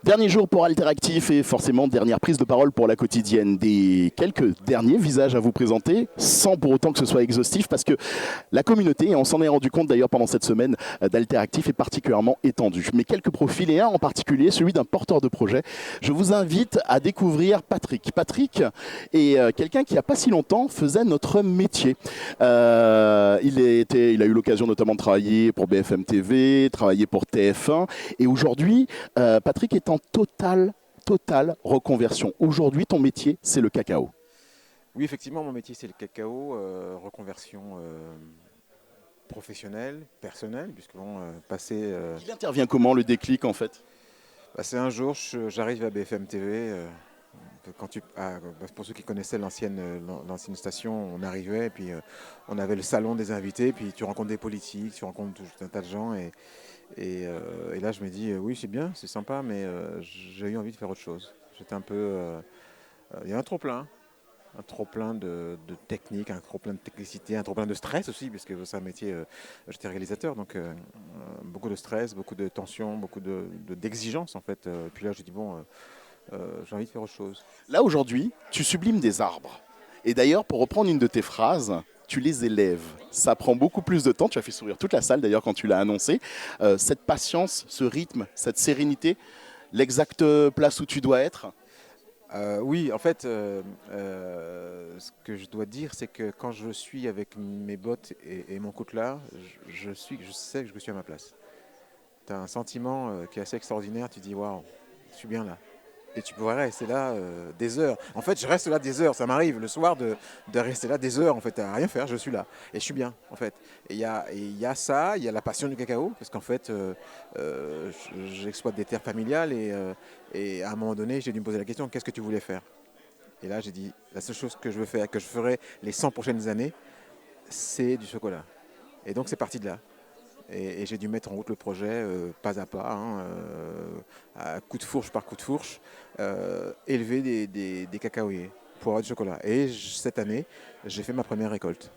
Dernier jour pour Alteractif et forcément dernière prise de parole pour la quotidienne. Des quelques derniers visages à vous présenter, sans pour autant que ce soit exhaustif, parce que la communauté, et on s'en est rendu compte d'ailleurs pendant cette semaine d'Alteractif, est particulièrement étendue. Mais quelques profils et un en particulier, celui d'un porteur de projet. Je vous invite à découvrir Patrick. Patrick est quelqu'un qui, il n'y a pas si longtemps, faisait notre métier. Il a eu l'occasion notamment de travailler pour BFM TV, travailler pour TF1, et aujourd'hui, Patrick est en totale reconversion. Aujourd'hui, ton métier, c'est le cacao. Oui, effectivement, mon métier c'est le cacao, reconversion professionnelle, personnelle, puisque bon, Il intervient comment le déclic en fait? c'est un jour, j'arrive à BFM TV. Pour ceux qui connaissaient l'ancienne station, on arrivait et puis on avait le salon des invités, puis tu rencontres des politiques, tu rencontres tout un tas de gens et là je me dis oui c'est bien, c'est sympa, mais j'ai eu envie de faire autre chose. J'étais un peu, il y a un trop plein de technique, un trop plein de technicité, un trop plein de stress aussi, puisque c'est un métier, j'étais réalisateur, donc beaucoup de stress, beaucoup de tension, d'exigence en fait. Et puis là j'ai dit bon, j'ai envie de faire autre chose. Là aujourd'hui, tu sublimes des arbres. Et d'ailleurs, pour reprendre une de tes phrases, tu les élèves. Ça prend beaucoup plus de temps. Tu as fait sourire toute la salle d'ailleurs quand tu l'as annoncé. Cette patience, ce rythme, cette sérénité, l'exacte place où tu dois être. Oui, en fait, ce que je dois dire, c'est que quand je suis avec mes bottes et mon coutelas, je sais que je suis à ma place. Tu as un sentiment qui est assez extraordinaire, tu dis waouh, je suis bien là. Et tu pourrais rester là des heures. En fait, je reste là des heures. Ça m'arrive le soir de rester là des heures en fait, à rien faire. Je suis là et je suis bien en fait. Et il y a ça, il y a la passion du cacao parce qu'en fait, j'exploite des terres familiales et à un moment donné, j'ai dû me poser la question qu'est-ce que tu voulais faire? Et là, j'ai dit la seule chose que je veux faire, que je ferai les 100 prochaines années, c'est du chocolat. Et donc c'est parti de là. Et j'ai dû mettre en route le projet pas à pas, hein, à coup de fourche par coup de fourche, élever des cacaoyers pour avoir du chocolat. Et cette année, j'ai fait ma première récolte.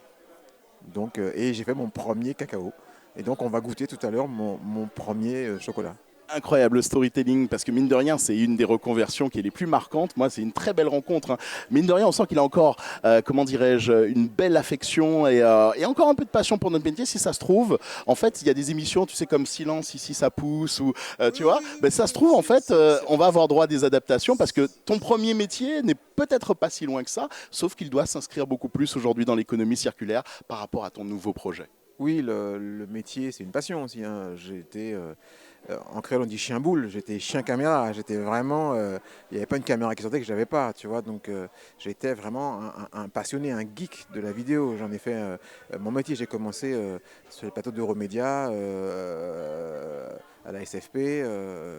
Donc, et j'ai fait mon premier cacao. Et donc on va goûter tout à l'heure mon premier chocolat. Incroyable storytelling, parce que mine de rien, c'est une des reconversions qui est les plus marquantes. Moi, c'est une très belle rencontre, hein. Mine de rien, on sent qu'il a encore, comment dirais-je, une belle affection et encore un peu de passion pour notre métier, si ça se trouve. En fait, il y a des émissions, tu sais, comme Silence, ici ça pousse, ou tu vois, ben, ça se trouve, en fait, on va avoir droit à des adaptations, parce que ton premier métier n'est peut-être pas si loin que ça, sauf qu'il doit s'inscrire beaucoup plus aujourd'hui dans l'économie circulaire par rapport à ton nouveau projet. Oui, le métier, c'est une passion aussi, hein. J'ai été, en créole, on dit chien boule. J'étais chien caméra. J'étais vraiment. Il n'y avait pas une caméra qui sortait que je n'avais pas, tu vois. Donc, j'étais vraiment un passionné, un geek de la vidéo. J'en ai fait mon métier. J'ai commencé sur les plateaux d'Euromédia, à la SFP,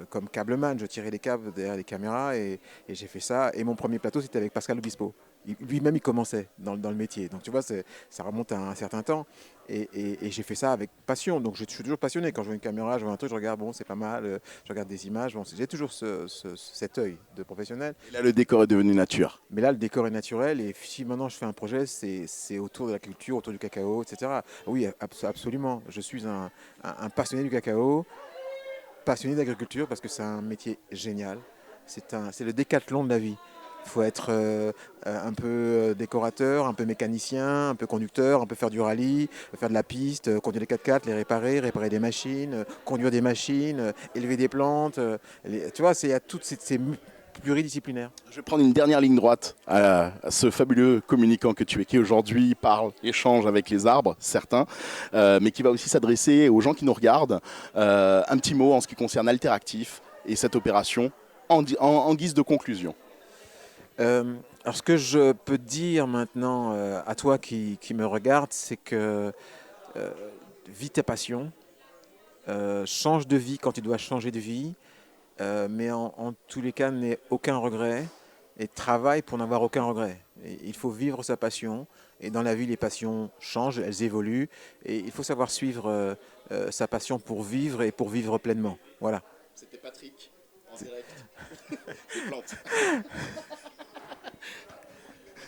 comme câbleman. Je tirais les câbles derrière les caméras et j'ai fait ça. Et mon premier plateau, c'était avec Pascal Obispo. Lui-même, il commençait dans le métier. Donc, tu vois, ça remonte à un certain temps. Et j'ai fait ça avec passion. Donc, je suis toujours passionné. Quand je vois une caméra, je vois un truc, je regarde, bon, c'est pas mal, je regarde des images. Bon, j'ai toujours cet œil de professionnel. Et là, le décor est devenu nature. Mais là, le décor est naturel. Et si maintenant je fais un projet, c'est autour de la culture, autour du cacao, etc. Oui, absolument. Je suis un passionné du cacao, passionné d'agriculture parce que c'est un métier génial. C'est le décathlon de la vie. Il faut être un peu décorateur, un peu mécanicien, un peu conducteur, un peu faire du rallye, faire de la piste, conduire les 4x4, les réparer des machines, conduire des machines, élever des plantes. Tu vois, il y a toutes ces pluridisciplinaires. Je vais prendre une dernière ligne droite à ce fabuleux communicant que tu es, qui aujourd'hui parle, échange avec les arbres, certains, mais qui va aussi s'adresser aux gens qui nous regardent. Un petit mot en ce qui concerne Alteractif et cette opération en guise de conclusion. Alors ce que je peux dire maintenant à toi qui me regarde, c'est que euh, vis tes passions, change de vie quand tu dois changer de vie, mais en tous les cas, n'aie aucun regret et travaille pour n'avoir aucun regret. Et il faut vivre sa passion et dans la vie, les passions changent, elles évoluent et il faut savoir suivre sa passion pour vivre et pour vivre pleinement. Voilà. C'était Patrick, en direct des plantes.